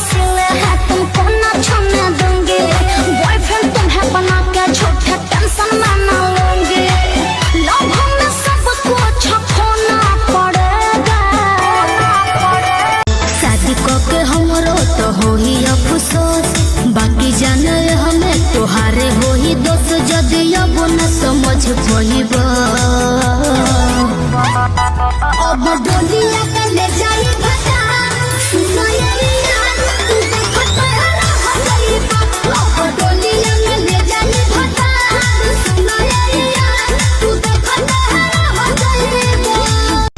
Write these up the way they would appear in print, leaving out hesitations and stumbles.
सिले हैं तुमको ना छूने दूंगी। बॉयफ्रेंड तुम्हें बना के झूठे टेंशन में ना लूंगी। लव में सबको खोना पड़ेगा। शादी करके हमरो तो हो ही अफसोस, बाकी जाने हमें तोहारे हो ही दोस्त। जदि अब न समझ पाइबा अब डोलिया के ले जाई भटा। सुनो ये यार तू देखो तोहरा हो गई बात। अब डोलिया में ले जाई भटा। सुनो ये यार तू देखो तोहरा हो गई बात।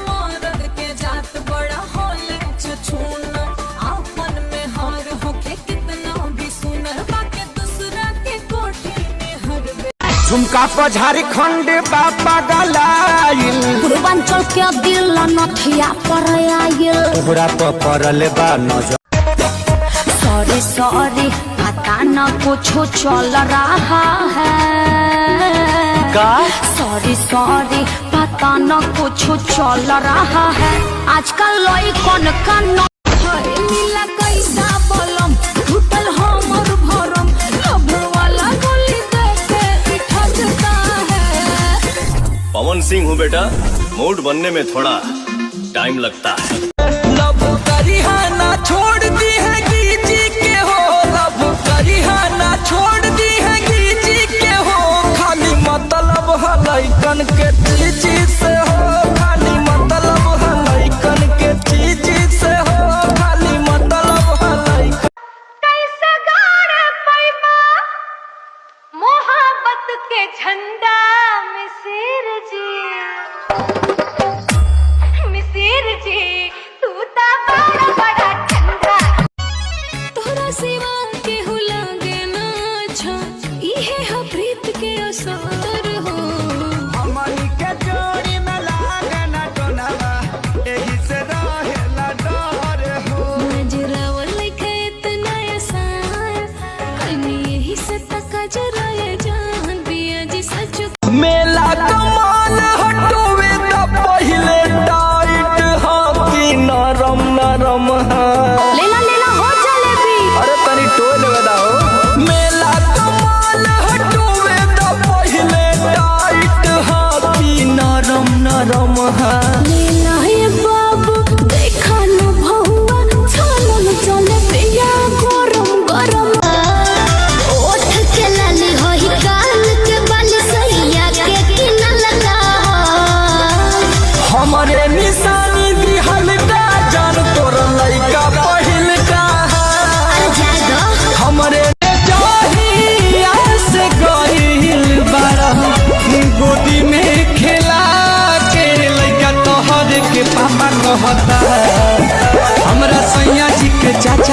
मर्द के जात बड़ा होले छछूना। आपन में हार होके कितना भी सुनर बाके दूसरा के कोठी में हर झुमका पर झारखंड बाबा गलाइल। पूर्वांचल के दिल नथिया पर आइल। तोहरा पर पड़ल बा नजर। सॉरी सॉरी पता न कुछ चल रहा है। का सॉरी सॉरी पता न कुछ चल रहा है। आजकल लोई कौन का नीला कैसा बलम टूटल हमर भरम। लभ वाला गोली देके ठगता है। पवन सिंह हूँ बेटा, मूड बनने में थोड़ा टाइम लगता है। लव करिहाना छोड़ दी है गीजी के हो। लव करिहाना छोड़ दी है गीजी के हो। खाली मतलब है लइकन के चीज से हो। खाली मतलब है लइकन के चीज से हो। खाली मतलब है लइकन। कैसे गाड़े पैबा मोहब्बत के झंडा मिसिर जी। मिसिर जी तू ता बड़ा बड़ा ठंडा। तोरा सिवा के हो लागे ना अच्छा। इहे ह प्रीत के असर हो। हमनी के जोड़ी में लागे ना टोनावा, एही से रहेला डर हो। नजरावा लिखे इतना आसान। कहीं यही से तक जरा ये जान पिया जी सच। मेला कमाल हटोवे त पहिले टाइट हाथी नरम नरम है। लेला हो जलेबी। अरे तनी टोल बताओ। मेला कमाल हटोवे त पहिले टाइट हाथी नरम नरम है। लेला ये बाबू देखा न भहुआ छानन जलेबी या गरम गरम। ओठ के लाली होई कान के बाली सैया के किना लगा। हमरे निशानी दिहल का जान तोर लइका पहिल का है। जागो हमरे जहिया से गइल बारा गोदी में खेला के लइका तोहर के पापा कहता। हमरा सैया जी के चाचा